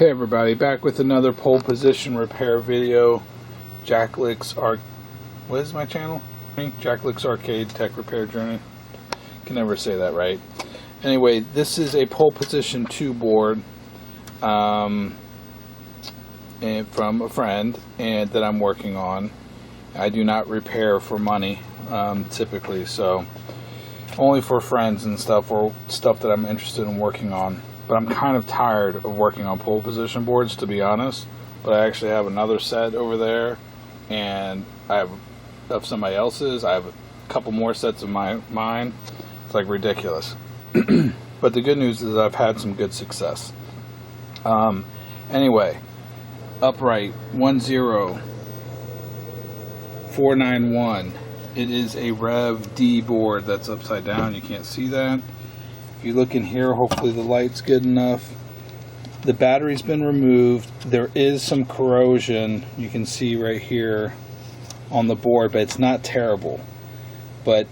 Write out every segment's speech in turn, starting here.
Hey everybody, back with another pole position repair video. What is my channel? Jacklick's Arcade Tech Repair Journey. Can never say that right. Anyway, this is a pole position 2 board and from a friend that I'm working on. I do not repair for money typically, so only for friends and stuff, or stuff that I'm interested in working on. But I'm kind of tired of working on pole position boards, to be honest. But I actually have another set over there, and I have of somebody else's. I have a couple more sets of mine. It's like ridiculous. But the good news is I've had some good success. Anyway, upright 10491. It is a Rev.D board that's upside down. You can't see that. If you look in here, hopefully the light's good enough. The battery's been removed. There is some corrosion, you can see right here on the board, but it's not terrible. But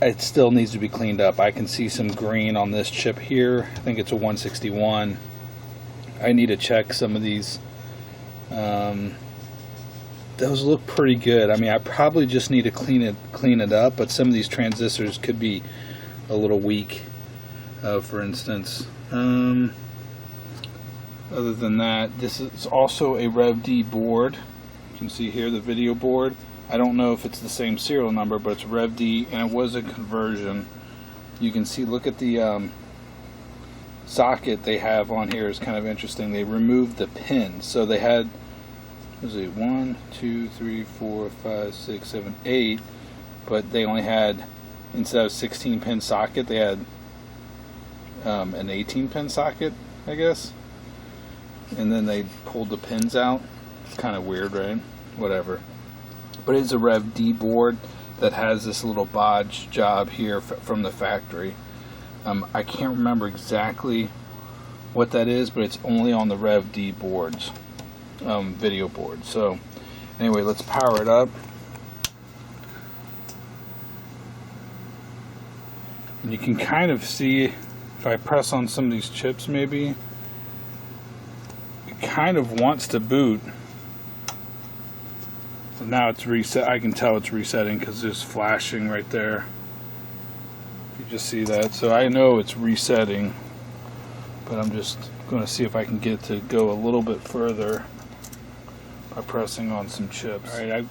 it still needs to be cleaned up. I can see some green on this chip here. I think it's a 161. I need to check some of these. Those look pretty good. I mean, I probably just need to clean it up, but some of these transistors could be a little weak. For instance, other than that, this is also a Rev.D board. You can see here the video board. I don't know if it's the same serial number, but it's Rev.D, and it was a conversion. You can see, look at the socket they have on here is kind of interesting. They removed the pin, so they had, what was it, 1, 2, 3, 4, 5, 6, 7, 8, but they only had, instead of 16 pin socket, they had an 18 pin socket, I guess, and then they pulled the pins out. It's kind of weird, right? Whatever. But it's a Rev.D board that has this little bodge job here from the factory. I can't remember exactly what that is, but it's only on the Rev.D boards, video board. So anyway, let's power it up. And you can kind of see, if I press on some of these chips, maybe it kind of wants to boot. So now it's reset. I can tell it's resetting because there's flashing right there. You just see that. So I know it's resetting, but I'm just going to see if I can get it to go a little bit further by pressing on some chips. All right, I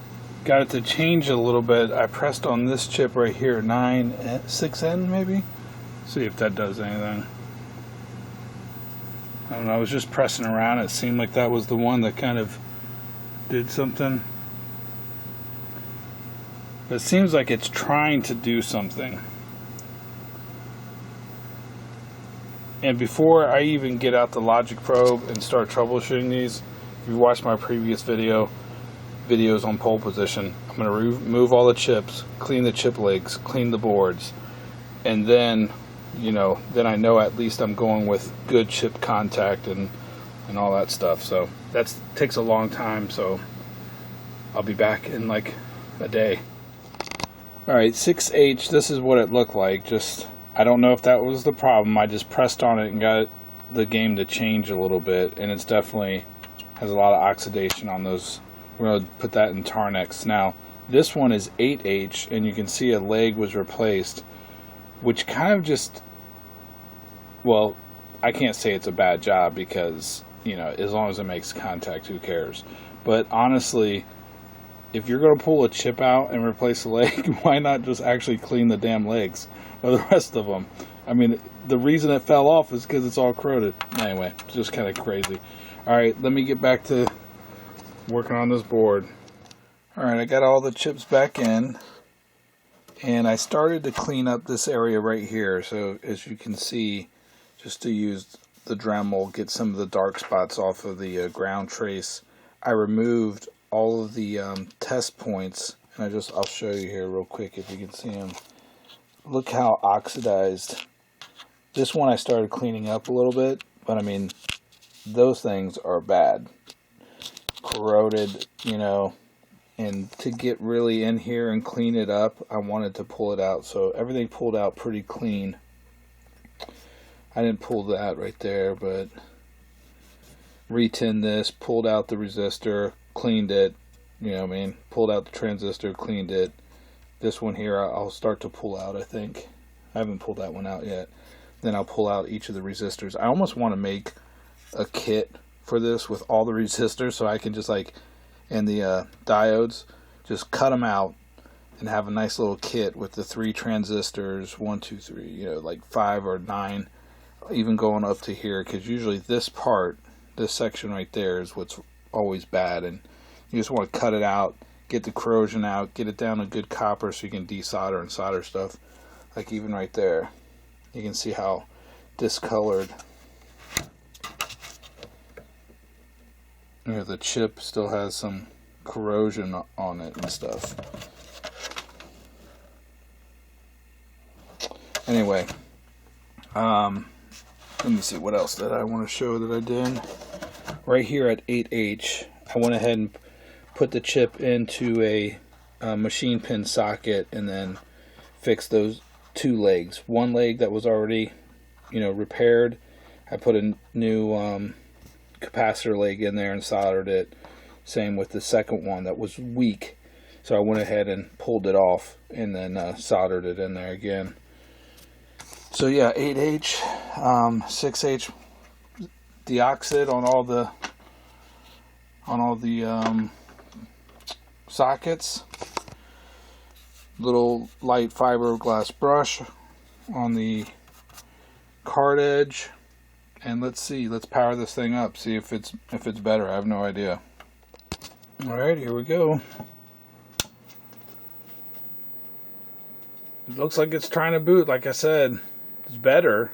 got it to change a little bit. I pressed on this chip right here, 6N maybe. See if that does anything. I don't know, I was just pressing around. It seemed like that was the one that kind of did something. But it seems like it's trying to do something. And before I even get out the logic probe and start troubleshooting these, if you watched my previous videos on pole position, I'm going to remove all the chips, clean the chip legs, clean the boards, and then, you know, then I know at least I'm going with good chip contact and all that stuff. So that takes a long time, so I'll be back in like a day. Alright, 6H, this is what it looked like. Just, I don't know if that was the problem. I just pressed on it and got the game to change a little bit, and it's definitely has a lot of oxidation on those. We're going to put that in Tarnex. Now, this one is 8H, and you can see a leg was replaced, which kind of just, well, I can't say it's a bad job because, you know, as long as it makes contact, who cares? But honestly, if you're going to pull a chip out and replace a leg, why not just actually clean the damn legs or the rest of them? I mean, the reason it fell off is because it's all corroded. Anyway, it's just kind of crazy. Alright, let me get back to working on this board. Alright, I got all the chips back in, and I started to clean up this area right here. So as you can see, just to use the Dremel, get some of the dark spots off of the ground trace. I removed all of the test points, and I'll show you here real quick if you can see them. Look how oxidized. This one I started cleaning up a little bit, but I mean, those things are bad. Corroded, you know, and to get really in here and clean it up, I wanted to pull it out. So everything pulled out pretty clean. I didn't pull that right there, but retinned this, pulled out the resistor, cleaned it, you know what I mean, pulled out the transistor, cleaned it. This one here I'll start to pull out, I think. I haven't pulled that one out yet. Then I'll pull out each of the resistors. I almost want to make a kit for this with all the resistors, so I can just like, and the diodes, just cut them out and have a nice little kit with the 3 transistors, 1, 2, 3, you know, like 5 or 9, even going up to here, because usually this part, this section right there is what's always bad, and you just want to cut it out, get the corrosion out, get it down to good copper so you can desolder and solder stuff. Like even right there, you can see how discolored. You know, the chip still has some corrosion on it and stuff. Anyway, let me see what else that I want to show that I did. Right here at 8H, I went ahead and put the chip into a machine pin socket and then fixed those 2 legs. One leg that was already, you know, repaired, I put a new capacitor leg in there and soldered it. Same with the second one that was weak, so I went ahead and pulled it off and then soldered it in there again. So yeah, 8H, 6H deoxide on all the sockets. Little light fiberglass brush on the card edge, and let's power this thing up, see if it's better. I have no idea. All right, here we go. It looks like it's trying to boot. Like I said, it's better.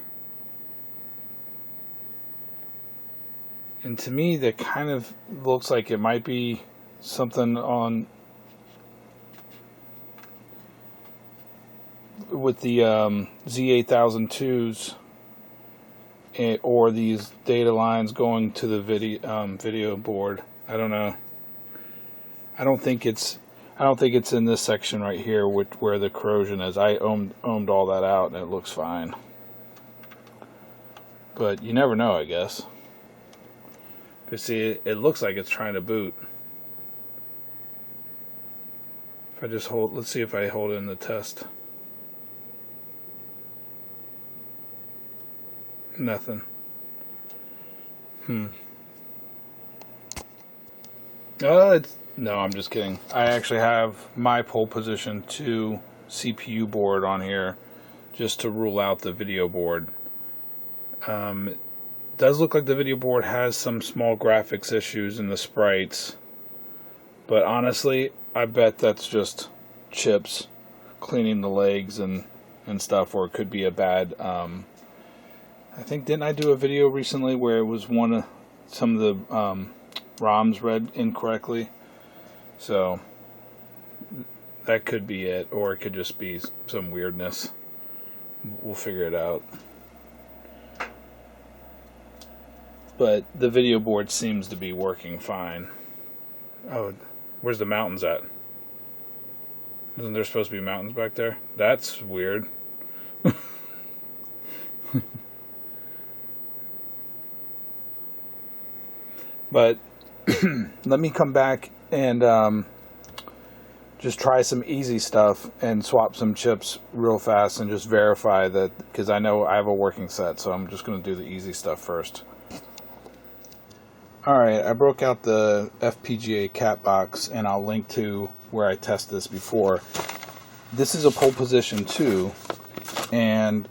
And to me, that kind of looks like it might be something on with the Z8002s or these data lines going to the video board. I don't know. I don't think it's in this section right here where the corrosion is. I ohmed all that out and it looks fine. But you never know, I guess. Because see, it looks like it's trying to boot. If I just hold, let's see if I hold it in the test. Nothing. No, I'm just kidding. I actually have my pole position 2 CPU board on here just to rule out the video board. It does look like the video board has some small graphics issues in the sprites, but honestly, I bet that's just chips cleaning the legs and stuff, or it could be a bad. I think, didn't I do a video recently where it was some of the ROMs read incorrectly? So that could be it, or it could just be some weirdness. We'll figure it out. But the video board seems to be working fine. Oh, where's the mountains at? Isn't there supposed to be mountains back there? That's weird. But let me come back and just try some easy stuff and swap some chips real fast and just verify that, because I know I have a working set, so I'm just going to do the easy stuff first. Alright, I broke out the FPGA cat box, and I'll link to where I tested this before. This is a pole position 2, and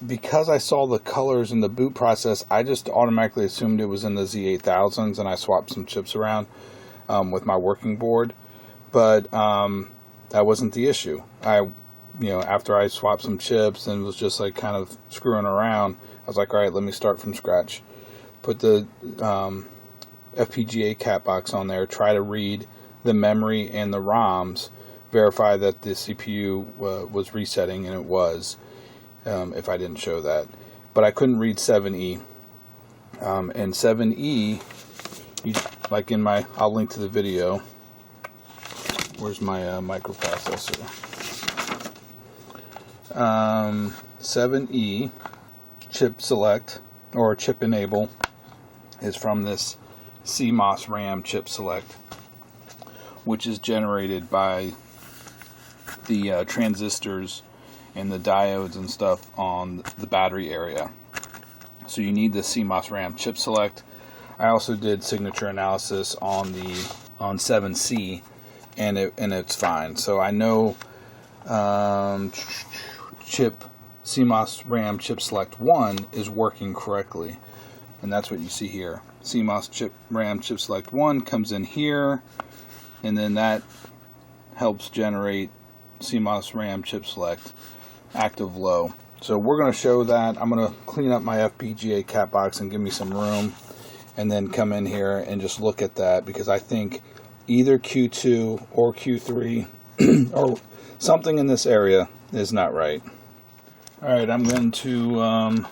because I saw the colors in the boot process, I just automatically assumed it was in the Z8000s, and I swapped some chips around with my working board. But that wasn't the issue. After I swapped some chips and was just like kind of screwing around, I was like, all right, let me start from scratch. Put the FPGA cat box on there, try to read the memory and the ROMs, verify that the CPU was resetting, and it was. If I didn't show that, but I couldn't read 7E, and 7E, like in my, I'll link to the video. Where's my microprocessor? 7E chip select or chip enable is from this CMOSRAM chip select, which is generated by the transistors and the diodes and stuff on the battery area. So you need the CMOSRAM chip select. I also did signature analysis on 7C, and it's fine. So I know CMOSRAM chip select 1 is working correctly, and that's what you see here. CMOSRAM chip select 1 comes in here, and then that helps generate CMOSRAM chip select active low. So we're going to show that. I'm going to clean up my FPGA cat box and give me some room, and then come in here and just look at that, because I think either Q2 or Q3 or something in this area is not right. Alright, I'm going to,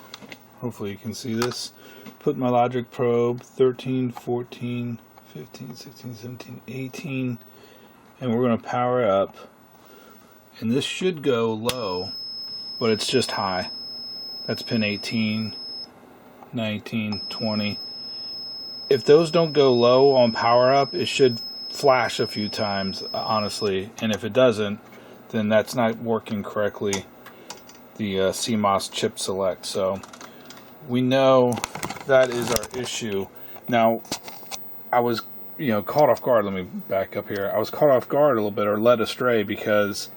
hopefully you can see this, put my logic probe 13, 14, 15, 16, 17, 18, and we're going to power up. And this should go low, but it's just high. That's pin 18, 19, 20. If those don't go low on power up, it should flash a few times, honestly. And if it doesn't, then that's not working correctly, the CMOS chip select. So we know that is our issue. Now, I was, caught off guard. Let me back up here. I was caught off guard a little bit, or led astray, because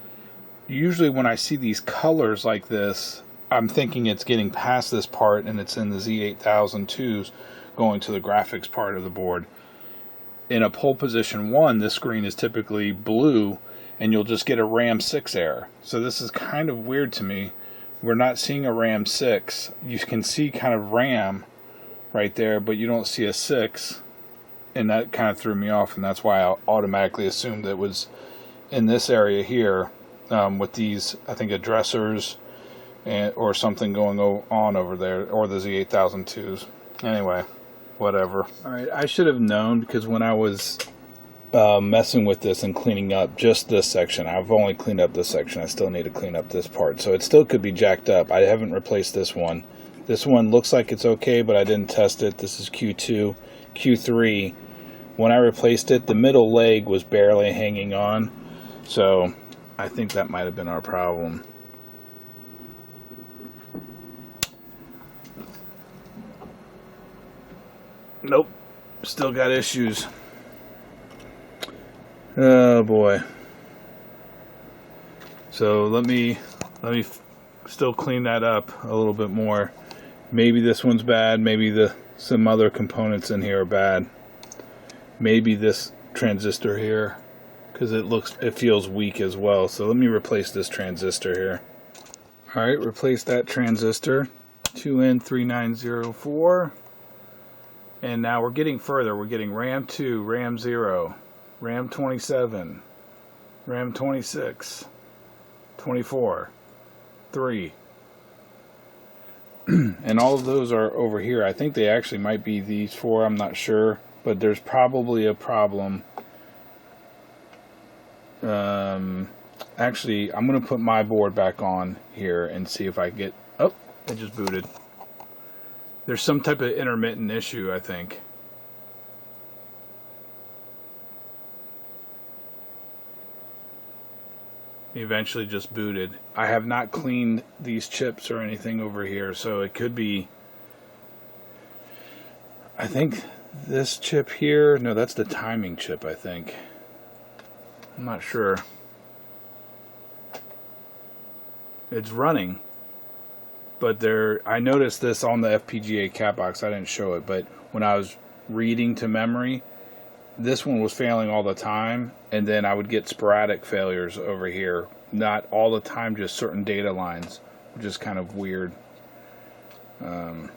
usually when I see these colors like this, I'm thinking it's getting past this part and it's in the Z8002s going to the graphics part of the board. In a pole position 1, this screen is typically blue, and you'll just get a RAM 6 error. So this is kind of weird to me. We're not seeing a RAM 6. You can see kind of RAM right there, but you don't see a 6. And that kind of threw me off, and that's why I automatically assumed it was in this area here, with these, I think, addressers or something going on over there, or the Z8002s. Anyway, whatever. Alright, I should have known, because when I was messing with this and cleaning up just this section, I've only cleaned up this section, I still need to clean up this part, so it still could be jacked up. I haven't replaced this one. This one looks like it's okay, but I didn't test it. This is Q2. Q3, when I replaced it, the middle leg was barely hanging on, so I think that might have been our problem. Nope, still got issues. Oh boy. So let me still clean that up a little bit more. Maybe this one's bad, maybe some other components in here are bad. Maybe this transistor here, because it feels weak as well. So let me replace this transistor here. Alright, replace that transistor. 2N3904. And now we're getting further. We're getting RAM 2, RAM 0, RAM 27, RAM 26, 24, 3. And all of those are over here. I think they actually might be these 4. I'm not sure. But there's probably a problem. Actually, I'm going to put my board back on here and see if I get... Oh, it just booted. There's some type of intermittent issue, I think. Eventually just booted. I have not cleaned these chips or anything over here, so it could be... I think this chip here... No, that's the timing chip, I think. I'm not sure. It's running. But I noticed this on the FPGA cat box. I didn't show it, but when I was reading to memory, this one was failing all the time, and then I would get sporadic failures over here. Not all the time, just certain data lines, which is kind of weird. Let's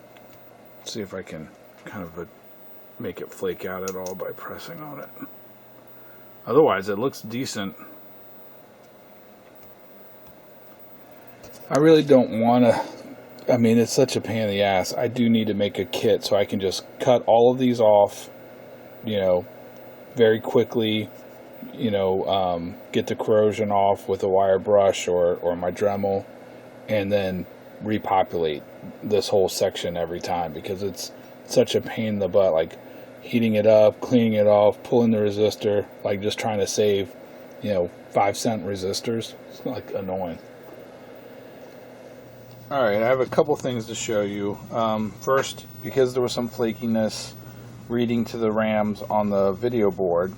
see if I can kind of make it flake out at all by pressing on it. Otherwise, it looks decent. I really don't want to... I mean, it's such a pain in the ass. I do need to make a kit so I can just cut all of these off, very quickly, get the corrosion off with a wire brush or my Dremel, and then repopulate this whole section every time, because it's such a pain in the butt. Like, heating it up, cleaning it off, pulling the resistor, like just trying to save, 5-cent resistors. It's like annoying. Alright, I have a couple things to show you. First, because there was some flakiness reading to the RAMs on the video board,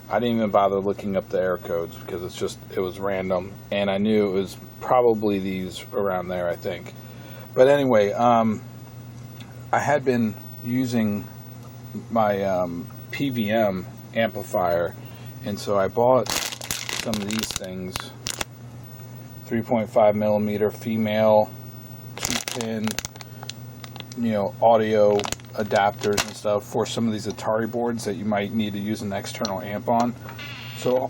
I didn't even bother looking up the error codes because it was random, and I knew it was probably these around there, I think. But anyway, I had been using my PVM amplifier, and so I bought some of these things, 3.5 millimeter female 2-pin audio adapters and stuff for some of these Atari boards that you might need to use an external amp on. So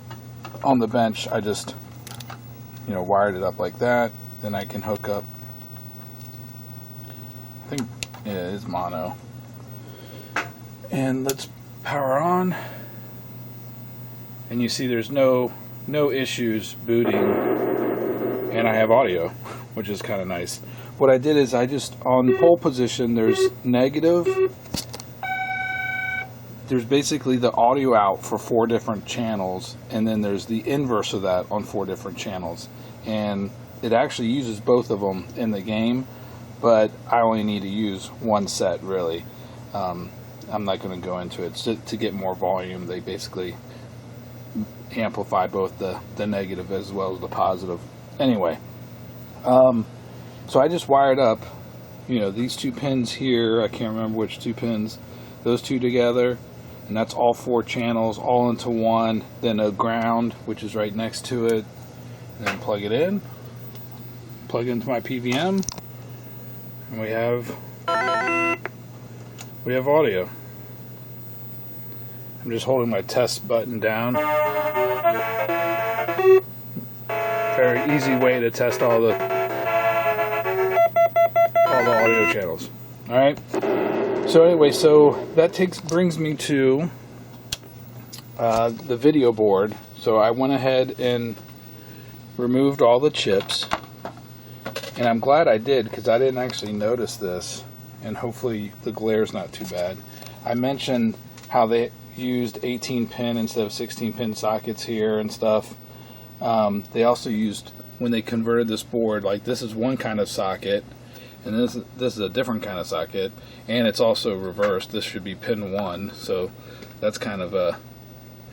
on the bench I just wired it up like that. Then I can hook up, I think it is mono, and let's power on, and you see there's no issues booting, and I have audio, which is kind of nice. What I did is on pole position, there's negative. There's basically the audio out for 4 different channels, and then there's the inverse of that on 4 different channels. And it actually uses both of them in the game, but I only need to use one set, really. I'm not going to go into it. To get more volume, they basically amplify both the negative as well as the positive. Anyway, so I just wired up, these 2 pins here. I can't remember which 2 pins. Those 2 together, and that's all 4 channels all into one. Then a ground, which is right next to it, and then plug it in. Plug it into my PVM, and we have audio. I'm just holding my test button down. Very easy way to test all the audio channels. Alright, so anyway, that brings me to the video board. So I went ahead and removed all the chips, and I'm glad I did because I didn't actually notice this, and hopefully the glare's not too bad. I mentioned how they used 18-pin instead of 16-pin sockets here and stuff. They also used, when they converted this board, like this is one kind of socket, and this is a different kind of socket, and it's also reversed. This should be pin 1, so that's kind of a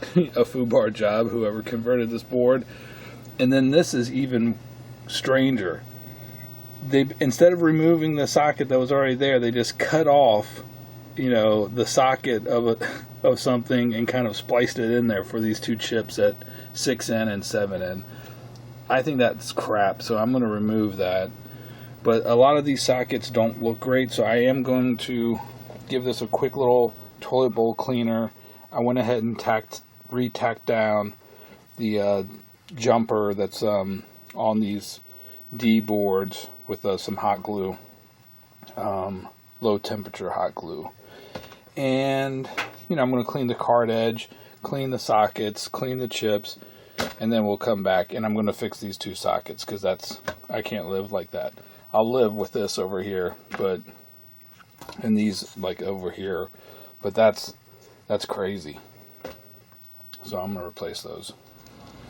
foobar job, whoever converted this board. And then this is even stranger. They, instead of removing the socket that was already there, they just cut off, the socket of something and kind of spliced it in there for these 2 chips at 6N and 7N. I think that's crap, so I'm going to remove that. But a lot of these sockets don't look great, so I am going to give this a quick little toilet bowl cleaner. I went ahead and re-tacked down the jumper that's on these D boards with some hot glue, low temperature hot glue. And I'm going to clean the card edge, clean the sockets, clean the chips, and then we'll come back and I'm going to fix these 2 sockets because I can't live like that. I'll live with this over here, and these like over here, but that's crazy. So I'm going to replace those.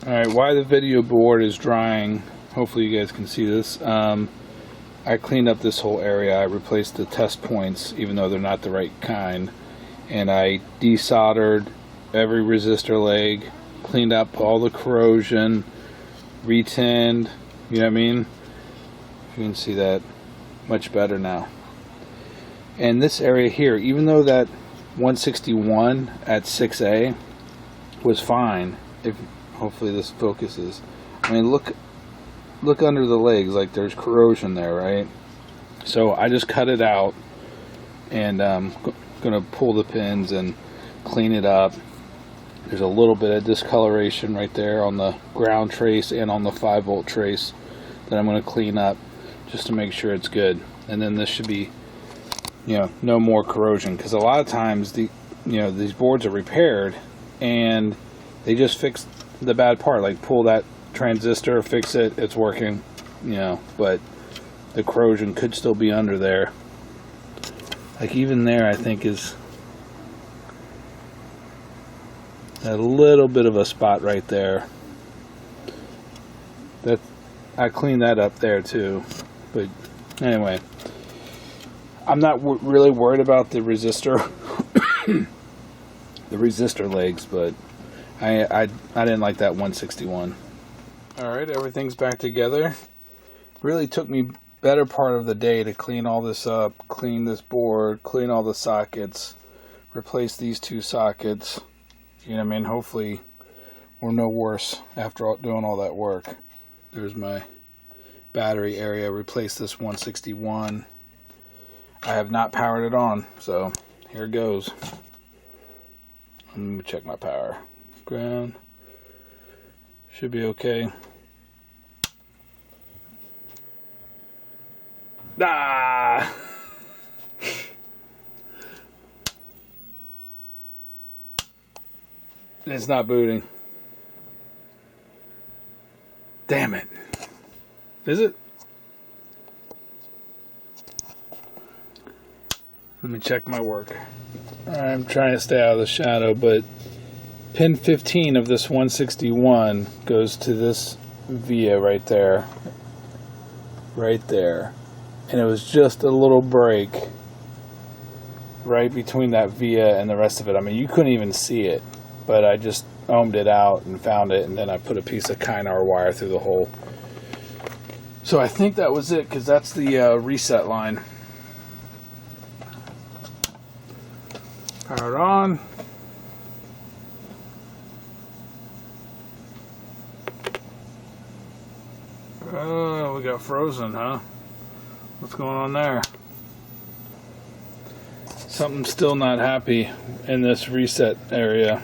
Alright, while the video board is drying, hopefully you guys can see this, I cleaned up this whole area. I replaced the test points, even though they're not the right kind, and I desoldered every resistor leg, cleaned up all the corrosion, retinned, you know what I mean? You can see that much better now. And this area here, even though that 161 at 6A was fine, if hopefully this focuses. I mean, look under the legs, like there's corrosion there, right? So I just cut it out, and I'm gonna pull the pins and clean it up. There's a little bit of discoloration right there on the ground trace and on the 5-volt trace that I'm going to clean up just to make sure it's good. And then this should be, no more corrosion, because a lot of times these boards are repaired and they just fix the bad part, like pull that transistor, fix it, it's working, but the corrosion could still be under there. Like even there, I think is A little bit of a spot right there. That I cleaned that up there too. But anyway, I'm not really worried about the resistor, the resistor legs, but I didn't like that 161. All right, everything's back together. Really took me better part of the day to clean all this up, clean this board, clean all the sockets, replace these two sockets. You know what I mean? Hopefully we're no worse after doing all that work. There's my battery area. Replace this 161. I have not powered it on, so here it goes. Let me check my power. Ground. Should be okay. Ah! It's not booting. Damn it. Is it? Let me check my work. I'm trying to stay out of the shadow, but pin 15 of this 161 goes to this via right there. Right there. And it was just a little break right between that via and the rest of it. I mean, you couldn't even see it, but I just ohmed it out and found it, and then I put a piece of Kynar wire through the hole. So I think that was it, because that's the reset line. Power on. Oh, we got frozen, huh? What's going on there? Something's still not happy in this reset area.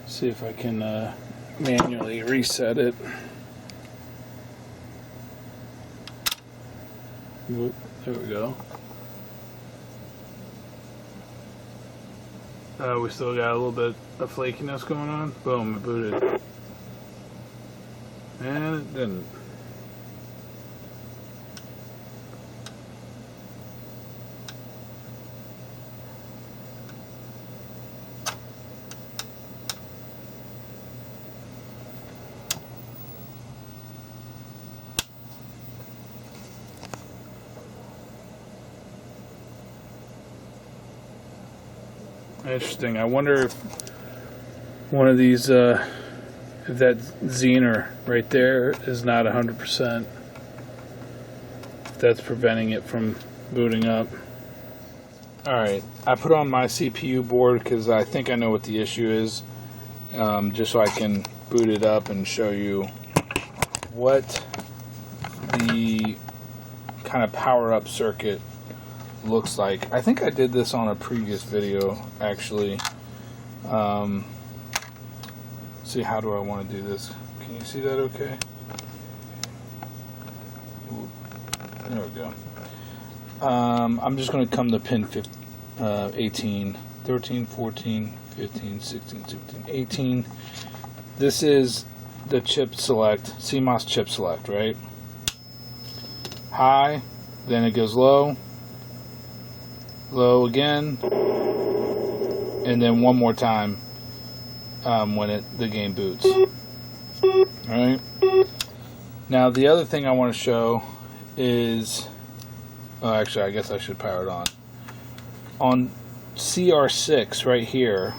See if I can manually reset it. Whoop, there we go. We still got a little bit of flakiness going on. Boom, it booted. And it didn't. Interesting. I wonder if one of these, if that Zener right there is not 100%. If that's preventing it from booting up. Alright, I put on my CPU board because I think I know what the issue is. Just so I can boot it up and show you what the kind of power up circuit looks like. I think I did this on a previous video, actually. See, how do I want to do this? Can you see that okay? Ooh, there we go. I'm just going to come to pin 18, 13, 14, 15, 16, 17, 18. This is the chip select, CMOS chip select, right? High, then it goes low, low again, and then one more time when the game boots. Alright. Now the other thing I want to show is, oh, actually I guess I should power it on. On CR6 right here,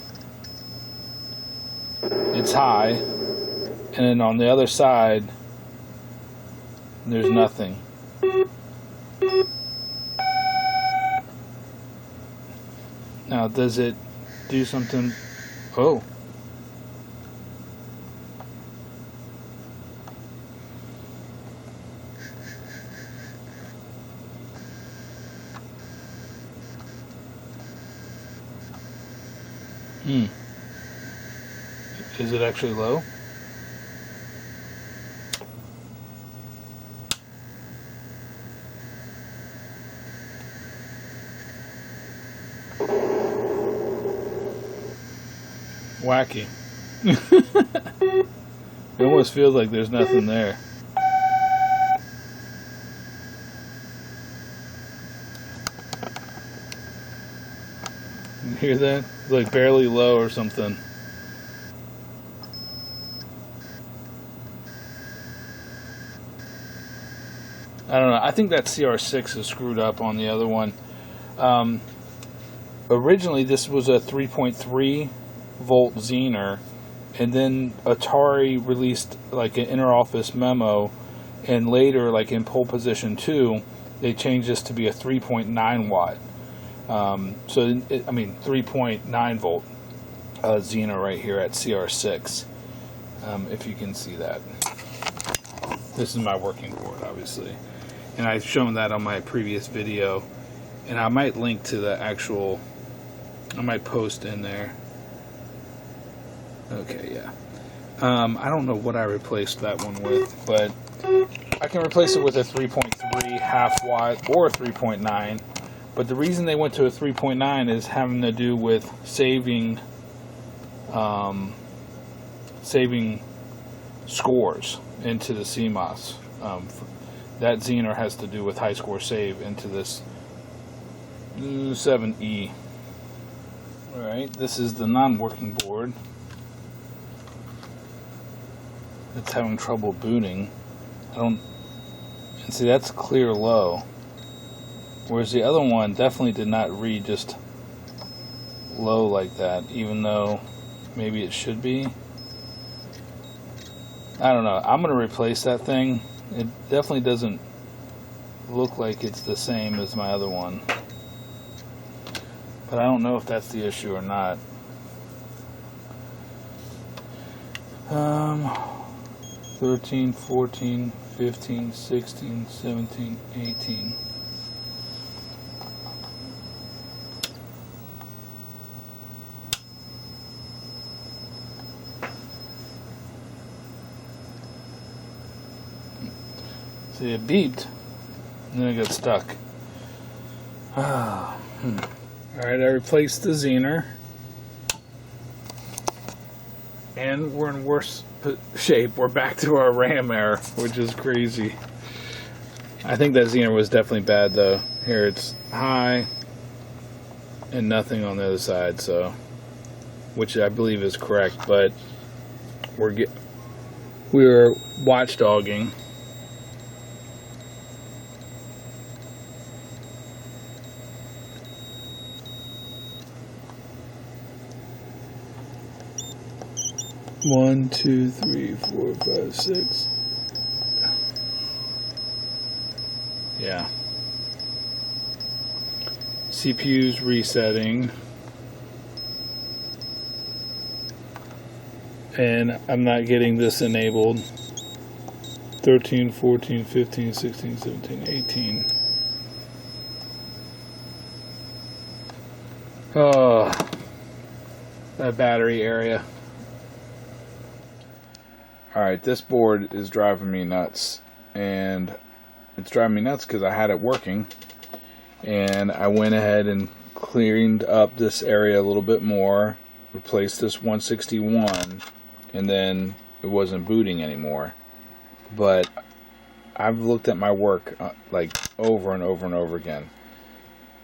it's high, and then on the other side there's nothing. Now, does it do something? Oh. Is it actually low? Wacky. It almost feels like there's nothing there. Hear that? It's like barely low or something. I don't know. I think that CR6 is screwed up on the other one. Originally, this was a 3.3 volt Zener, and then Atari released like an inter-office memo, and later, like in pole position 2, they changed this to be a 3.9 watt. 3.9 volt Zener right here at CR6. If you can see that. This is my working board, obviously. And I've shown that on my previous video. And I might link to the actual, I might post in there. Okay, yeah. I don't know what I replaced that one with, but I can replace it with a 3.3 half watt or a 3.9. But the reason they went to a 3.9 is having to do with saving scores into the CMOS. That Zener has to do with high score save into this 7E. Alright, this is the non-working board. It's having trouble booting. And see, that's clear low. Whereas the other one definitely did not read just low like that, even though maybe it should be. I don't know. I'm going to replace that thing. It definitely doesn't look like it's the same as my other one. But I don't know if that's the issue or not. 13, 14, 15, 16, 17, 18. See, it beeped, and then it got stuck. Alright, I replaced the Zener. And we're in worse shape. We're back to our RAM error, which is crazy. I think that Zener was definitely bad, though. Here it's high, and nothing on the other side, so... which I believe is correct, but... we're watchdogging. One, two, three, 4, 5, 6. Yeah. CPU's resetting. And I'm not getting this enabled. 13, 14, 15, 16, 17, 18. Oh, that battery area. Alright, this board is driving me nuts, and it's driving me nuts because I had it working, and I went ahead and cleaned up this area a little bit more, replaced this 161, and then it wasn't booting anymore. But I've looked at my work like over and over and over again.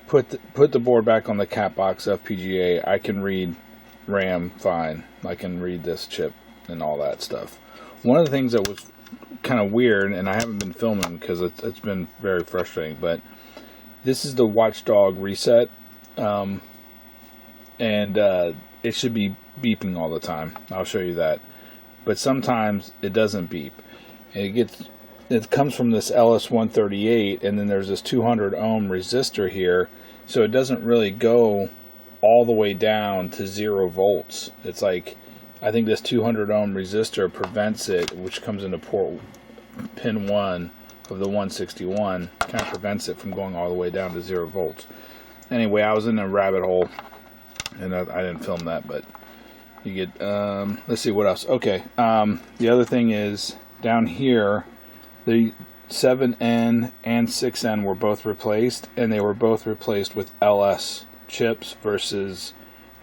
Put the board back on the cat box FPGA. I can read RAM fine. I can read this chip and all that stuff. One of the things that was kind of weird, and I haven't been filming because it's been very frustrating, but this is the Watchdog Reset, and it should be beeping all the time. I'll show you that. But sometimes it doesn't beep. And it comes from this LS138, and then there's this 200 ohm resistor here, so it doesn't really go all the way down to 0 volts. It's like, I think this 200 ohm resistor prevents it, which comes into port pin 1 of the 161, kind of prevents it from going all the way down to 0 volts. Anyway, I was in a rabbit hole, and I didn't film that, but you get, let's see what else. Okay, the other thing is, down here, the 7N and 6N were both replaced, and they were both replaced with LS chips versus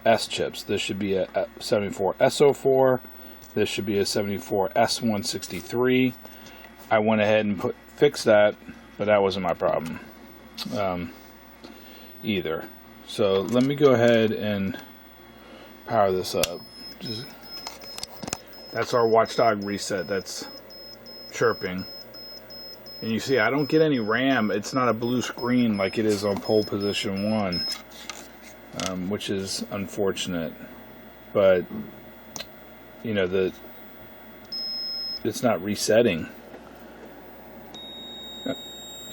S chips. This should be a 74SO4. This should be a 74S163. I went ahead and fixed that, but that wasn't my problem either. So let me go ahead and power this up. That's our Watchdog Reset that's chirping. And you see I don't get any RAM. It's not a blue screen like it is on pole position 1, which is unfortunate. But you know, it's not resetting.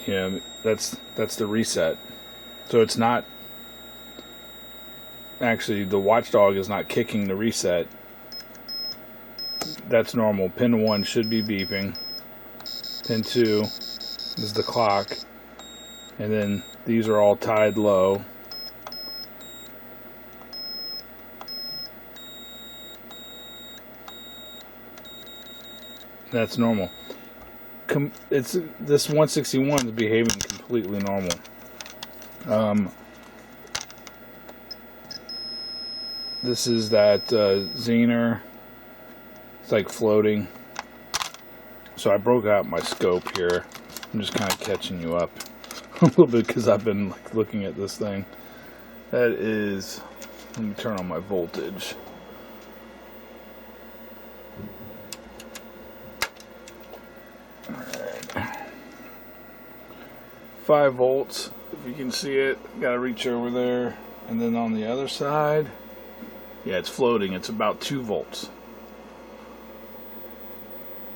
You know, that's the reset. So it's not actually, the Watchdog is not kicking the reset. That's normal. Pin 1 should be beeping. Pin 2 is the clock. And then these are all tied low. That's normal. This 161 is behaving completely normal. This is that Zener. It's like floating. So I broke out my scope here. I'm just kind of catching you up a little bit because I've been like looking at this thing. That is, let me turn on my voltage. Alright. 5 volts, if you can see it. Gotta reach over there. And then on the other side, yeah, it's floating. It's about 2 volts.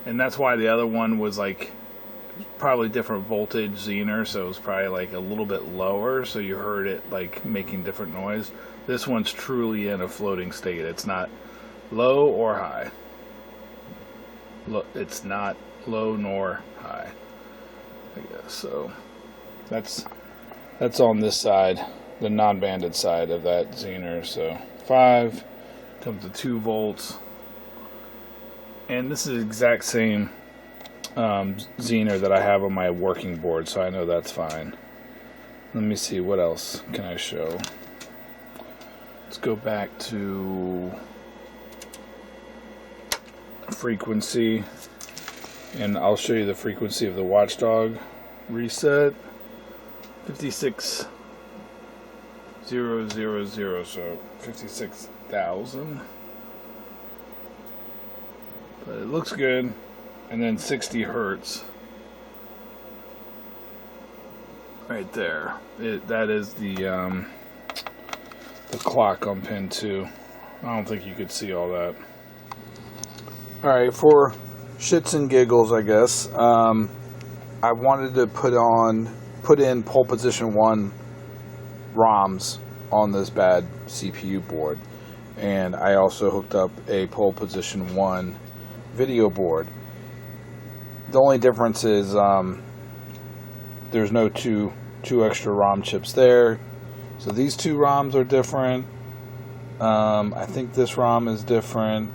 And that's why the other one was like probably different voltage Zener, so it was probably like a little bit lower, so you heard it like making different noise. This one's truly in a floating state. It's not low or high. It's not low nor high, I guess. So that's on this side, the non-banded side of that Zener. So 5 comes to 2 volts. And this is the exact same Zener that I have on my working board, so I know that's fine. Let me see, what else can I show? Let's go back to frequency, and I'll show you the frequency of the Watchdog Reset. 56,000, so 56,000. But it looks good. And then 60 hertz right there. That is the clock on pin 2. I don't think you could see all that. Alright, for shits and giggles, I guess, I wanted to put in pole position 1 ROMs on this bad CPU board. And I also hooked up a pole position 1 video board. The only difference is there's no two extra ROM chips there. So these 2 ROMs are different. I think this ROM is different.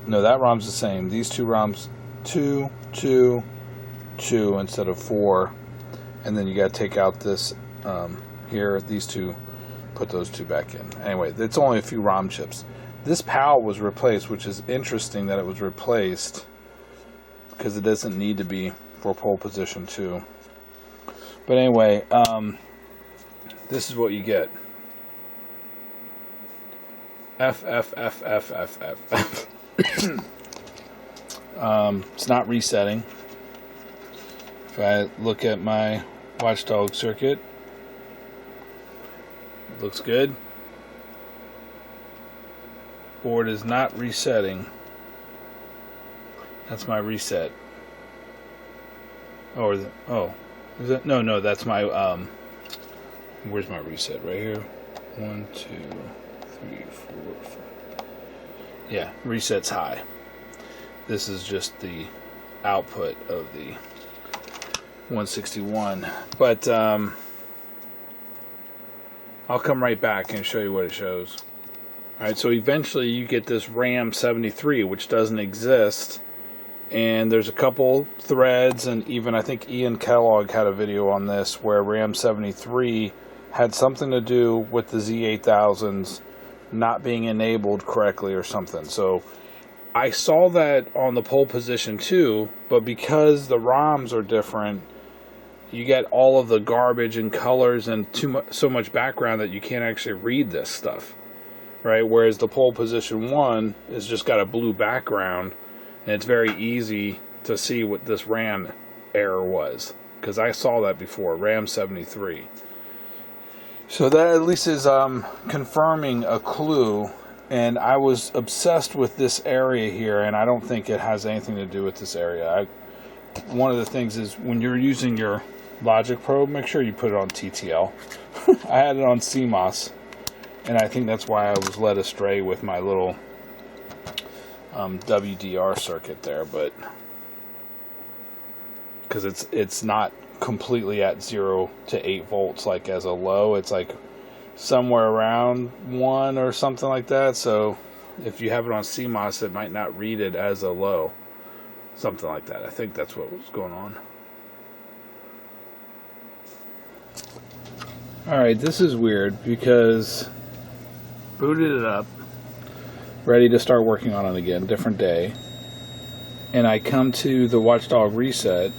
No, that ROM's the same. These 2 ROMs, 2 instead of 4. And then you got to take out this here, these 2, put those 2 back in. Anyway, it's only a few ROM chips. This PAL was replaced, which is interesting that it was replaced, because it doesn't need to be for pole position 2. But anyway, this is what you get. F. It's not resetting. If I look at my Watchdog circuit, it looks good. Board is not resetting. That's my reset. Is it? No, that's my where's my reset? Right here. 1, 2, 3, 4, 5. Yeah, reset's high. This is just the output of the 161. But I'll come right back and show you what it shows. Alright, so eventually you get this RAM 73, which doesn't exist. And there's a couple threads, and even I think Ian Kellogg had a video on this where RAM 73 had something to do with the Z8000s not being enabled correctly or something. So I saw that on the pole position too, but because the ROMs are different, you get all of the garbage and colors and so much background that you can't actually read this stuff, right? Whereas the pole position 1 is just got a blue background, and it's very easy to see what this RAM error was, because I saw that before, RAM 73. So that at least is confirming a clue, and I was obsessed with this area here, and I don't think it has anything to do with this area. One of the things is when you're using your logic probe, make sure you put it on TTL. I had it on CMOS, and I think that's why I was led astray with my little WDR circuit there, but because it's not completely at 0 to 8 volts like as a low, it's like somewhere around 1 or something like that. So if you have it on CMOS, it might not read it as a low, something like that. I think that's what was going on. Alright, this is weird because booted it up, ready to start working on it again, different day, and I come to the Watchdog Reset.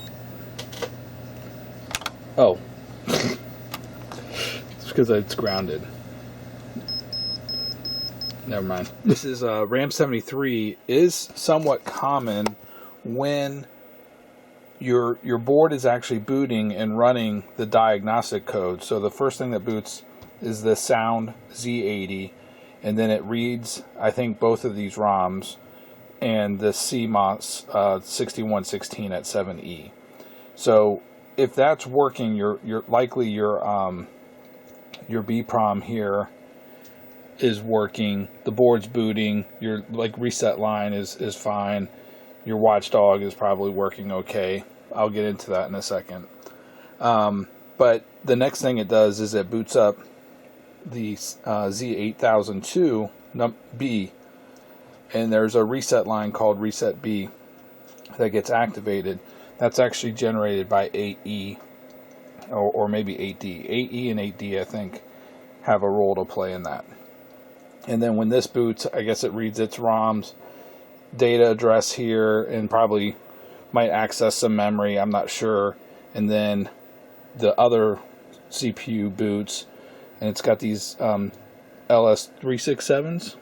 Oh, it's because it's grounded. Never mind. This is RAM 73 is somewhat common when your board is actually booting and running the diagnostic code. So the first thing that boots is the sound Z80, and then it reads, I think, both of these ROMs and the CMOS 6116 at 7E. So if that's working, you're likely your BPROM here is working, the board's booting, your reset line is fine, your Watchdog is probably working okay. I'll get into that in a second. But the next thing it does is it boots up the Z8002 B, and there's a reset line called Reset B that gets activated. That's actually generated by 8E or maybe 8D. 8E and 8D, I think, have a role to play in that. And then when this boots, I guess it reads its ROM's data address here and probably might access some memory, I'm not sure. And then the other CPU boots, and it's got these LS367s,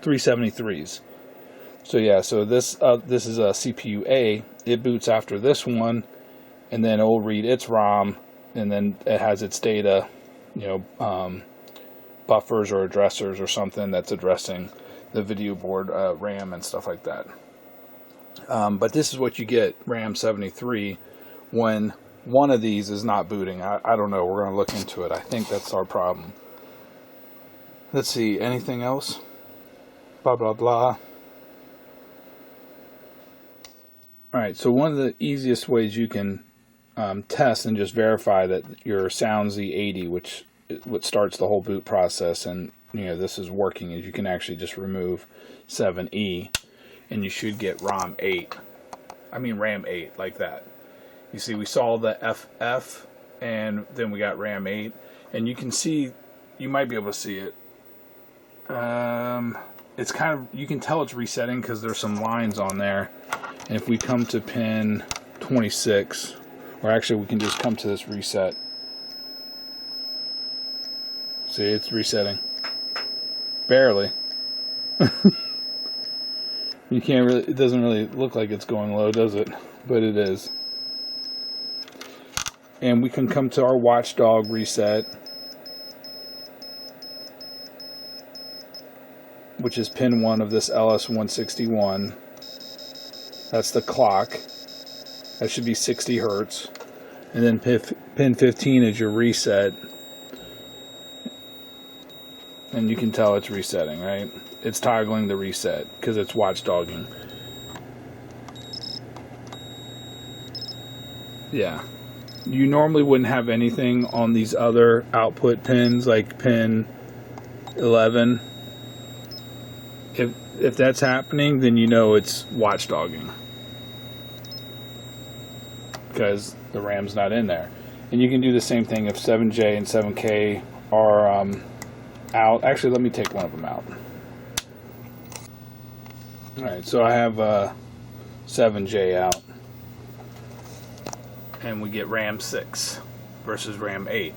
373s. So yeah, so this is a CPU A. It boots after this one, and then it will read its ROM, and then it has its data, buffers or addressers or something that's addressing the video board RAM and stuff like that. But this is what you get, RAM 73, when one of these is not booting. I don't know. We're going to look into it. I think that's our problem. Let's see. Anything else? Blah, blah, blah. Alright, so one of the easiest ways you can test and just verify that your Sound Z80, which starts the whole boot process, and this is working, is you can actually just remove 7E, and you should get RAM 8, like that. You see, we saw the FF, and then we got RAM 8, and you can see, you might be able to see it. It's kind of, you can tell it's resetting because there's some lines on there. And if we come to pin 26, or actually we can just come to this reset. See, it's resetting. Barely. You can't really, it doesn't really look like it's going low, does it? But it is. And we can come to our Watchdog Reset, which is pin 1 of this LS161. That's the clock. That should be 60 Hertz. And then pin 15 is your reset. And you can tell it's resetting, right? It's toggling the reset because it's watchdogging. Yeah. You normally wouldn't have anything on these other output pins, like pin 11. If that's happening, then you know it's watchdogging, because the RAM's not in there. And you can do the same thing if 7J and 7K are out. Actually, let me take one of them out. Alright, so I have 7J out. and we get RAM 6 versus RAM 8.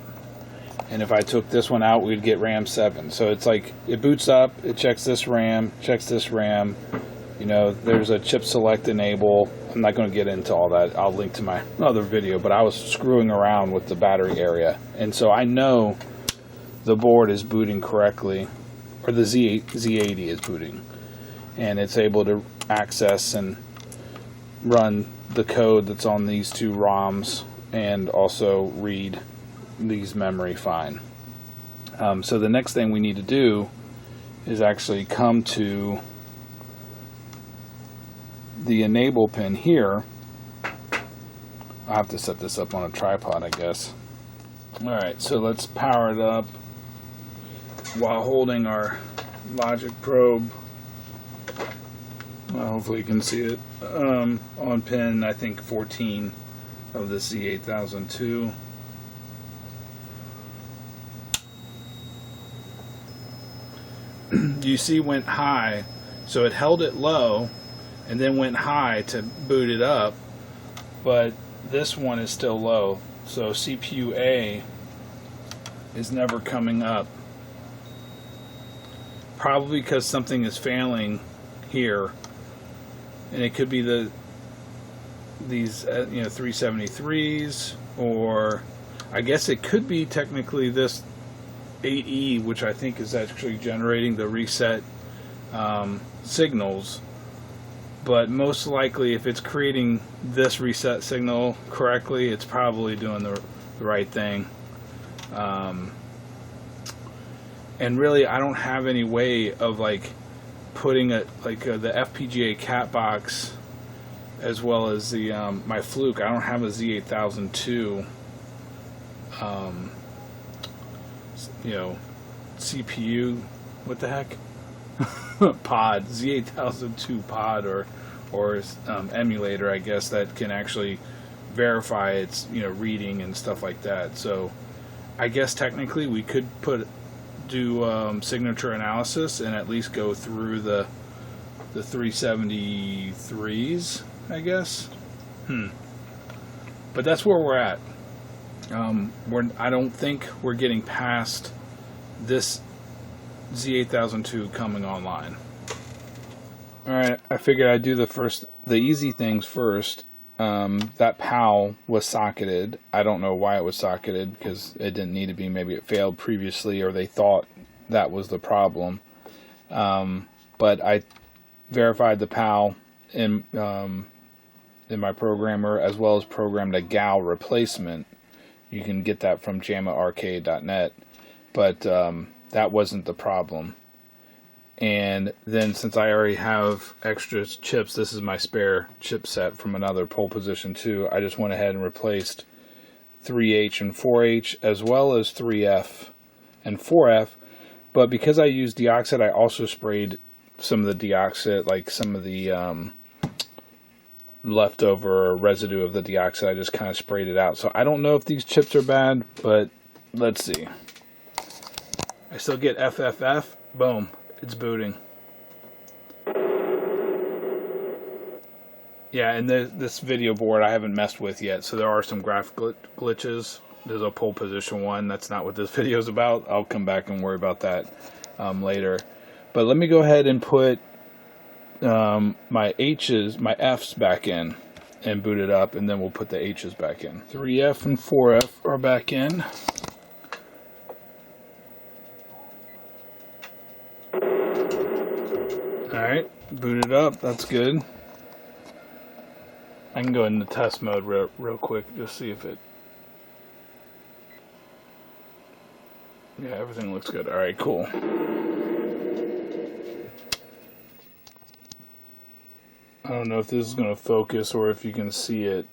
And if I took this one out, we'd get RAM 7. So it's like, it boots up, it checks this RAM, you know, there's a chip select enable. I'm not going to get into all that. I'll link to my other video, but I was screwing around with the battery area. And so I know the board is booting correctly, or the Z80 is booting. And it's able to access and run the code that's on these two ROMs and also read these memory fine. So the next thing we need to do is actually come to the enable pin here. I'll have to set this up on a tripod, I guess. Alright, so let's power it up while holding our logic probe. Hopefully you can see it on pin, I think 14 of the C8002. You see, went high, so it held it low and then went high to boot it up, but this one is still low, so CPU A is never coming up, probably because something is failing here, and it could be these 373s, or I guess it could be technically this 8E, which I think is actually generating the reset signals. But most likely, if it's creating this reset signal correctly, it's probably doing the right thing. And really, I don't have any way of like putting the FPGA cat box as well as the my Fluke. I don't have a Z8002 CPU, what the heck, pod, Z8002 pod or emulator, I guess, that can actually verify its reading and stuff like that. So I guess technically we could do signature analysis and at least go through the 373s, I guess. But that's where we're at. I don't think we're getting past this Z8002 coming online. Alright, I figured I'd do the easy things first. That PAL was socketed. I don't know why it was socketed, because it didn't need to be. Maybe it failed previously, or they thought that was the problem. But I verified the PAL in my programmer, as well as programmed a GAL replacement. You can get that from JammaArcade.net, but that wasn't the problem. And then, since I already have extra chips, this is my spare chipset from another pole position too, I just went ahead and replaced 3H and 4H, as well as 3F and 4F. But because I used deoxit, I also sprayed some of the deoxit, like some of the leftover residue of the deoxit. I just kind of sprayed it out. So I don't know if these chips are bad, but let's see. I still get FFF. Boom. It's booting. Yeah, and this video board I haven't messed with yet, so there are some graphic glitches. There's a pole position one. That's not what this video is about. I'll come back and worry about that later. But let me go ahead and put my F's back in and boot it up, and then we'll put the H's back in. 3F and 4F are back in. Alright, boot it up. That's good. I can go into test mode real quick, just see if it... Yeah, everything looks good. Alright, cool. I don't know if this is going to focus or if you can see it,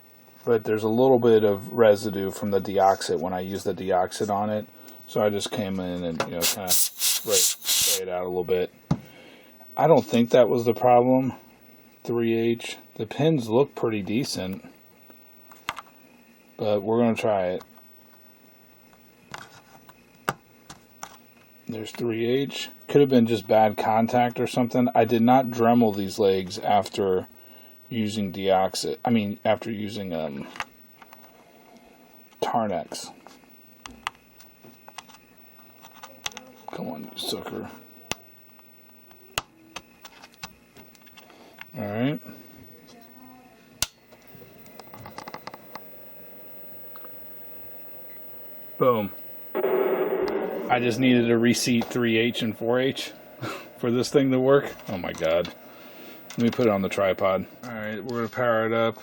but there's a little bit of residue from the deoxit when I used the deoxit on it. So I just came in and kind of spray it out a little bit. I don't think that was the problem. 3H. The pins look pretty decent, but we're going to try it. There's 3H. Could have been just bad contact or something. I did not Dremel these legs after using deoxit. I mean, after using Tarnex. Come on, you sucker. Alright. Boom. I just needed to reseat 3H and 4H for this thing to work. Oh my god. Let me put it on the tripod. Alright, we're going to power it up.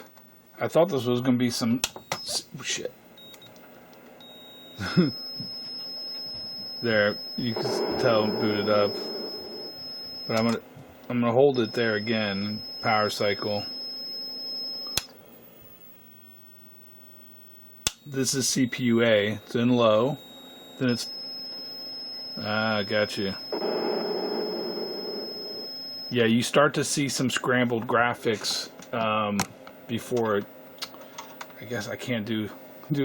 I thought this was going to be some... shit. There, you can tell it booted up. But I'm gonna hold it there again. Power cycle. This is CPU A. It's in low. Then it's... got you. Yeah, you start to see some scrambled graphics before it... I guess I can't do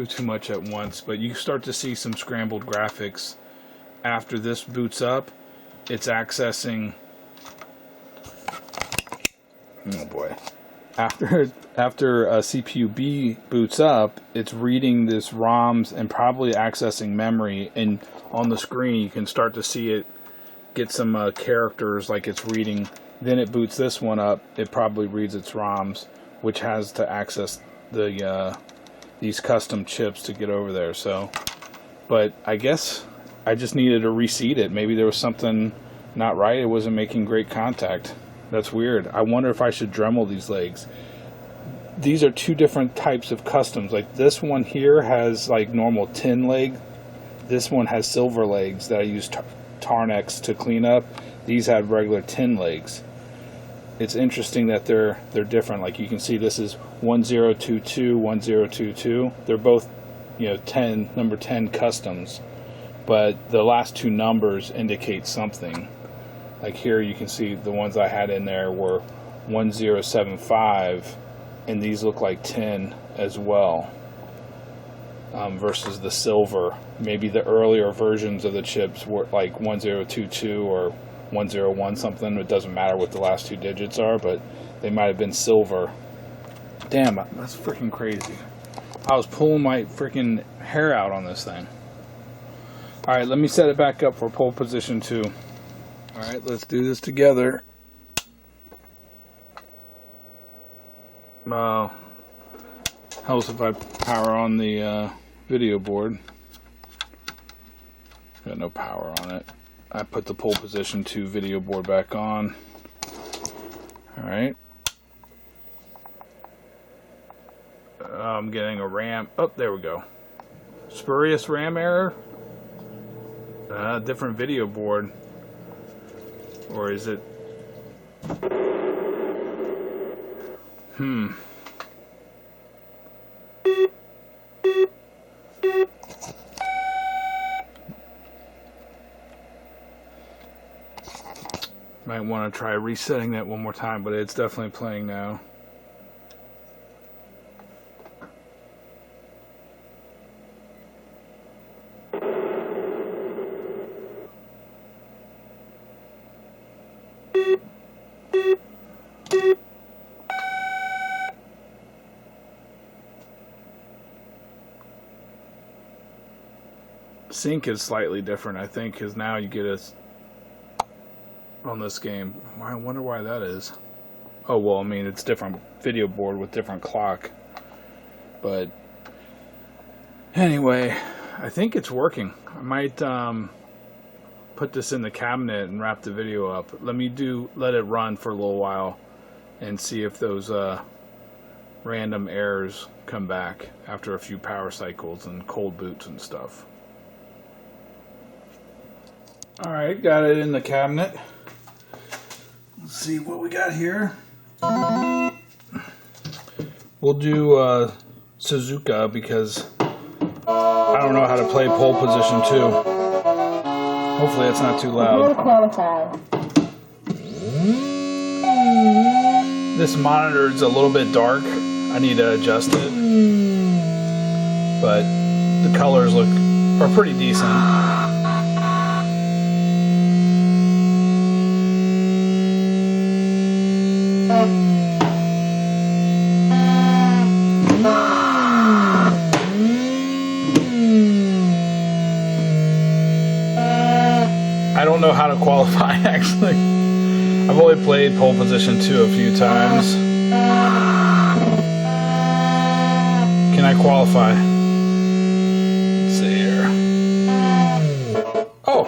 too much at once, but you start to see some scrambled graphics after this boots up. It's accessing... Oh boy. After CPU B boots up, it's reading this ROMs and probably accessing memory, and on the screen you can start to see it get some characters like it's reading. Then it boots this one up, it probably reads its ROMs, which has to access the these custom chips to get over there. So, but I guess I just needed to reseat it. Maybe there was something not right. It wasn't making great contact. That's weird. I wonder if I should Dremel these legs. These are two different types of customs. Like this one here has like normal tin leg. This one has silver legs that I use Tarnex to clean up. These had regular tin legs. It's interesting that they're different. Like you can see, this is 1022, 1022. They're both, you know, number 10 customs, but the last two numbers indicate something. Like here you can see the ones I had in there were 1075, and these look like 10 as well, versus the silver. Maybe the earlier versions of the chips were like 1022 or 101 something. It doesn't matter what the last two digits are, but they might have been silver. Damn, that's freaking crazy. I was pulling my freaking hair out on this thing. Alright, let me set it back up for pole position 2. Alright, let's do this together. Helps if I power on the video board. Got no power on it. I put the pole position 2 video board back on. Alright. I'm getting a RAM. Oh, there we go. Spurious RAM error? Different video board. Or is it... Might want to try resetting that one more time, but it's definitely playing now. Sync is slightly different, I think, because now you get a... on this game. I wonder why that is. Oh, well, I mean, it's different video board with different clock. But anyway, I think it's working. I might put this in the cabinet and wrap the video up. Let it run for a little while and see if those random errors come back after a few power cycles and cold boots and stuff. Alright, got it in the cabinet. Let's see what we got here. We'll do Suzuka because I don't know how to play pole position 2. Hopefully it's not too loud. This monitor is a little bit dark. I need to adjust it. But the colors are pretty decent. don't know how to qualify, actually. I've only played pole position 2 a few times. Can I qualify? Let's see here. Oh!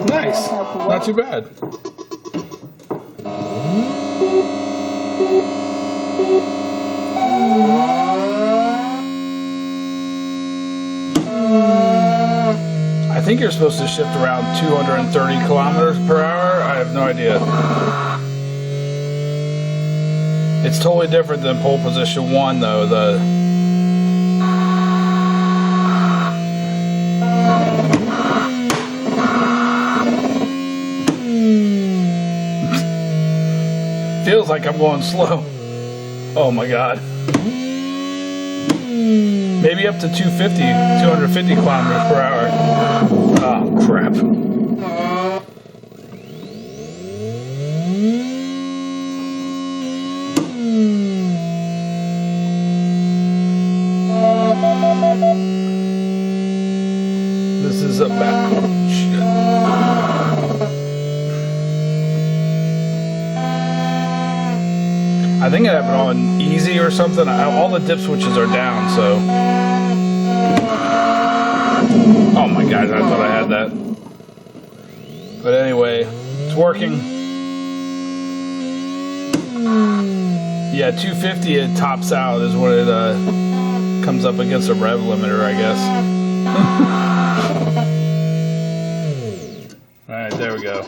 Nice! Not too bad. I think you're supposed to shift around 230 kilometers per hour. I have no idea. It's totally different than pole position 1, though. Feels like I'm going slow. Oh my god. Maybe up to 250 kilometers per hour. Oh, crap. This is a bad shit. I think I have it on easy or something. All the dip switches are down, so. Oh my god, I thought I had that. But anyway, it's working. Yeah, 250 it tops out is what it comes up against a rev limiter, I guess. Alright, there we go.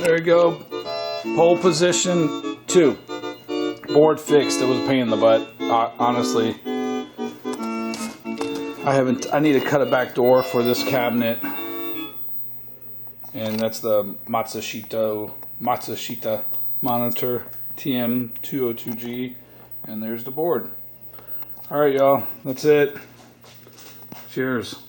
There we go. Pole position 2. Board fixed. It was a pain in the butt, honestly. I need to cut a back door for this cabinet. And that's the Matsushita monitor TM202G. And there's the board. Alright, y'all. That's it. Cheers.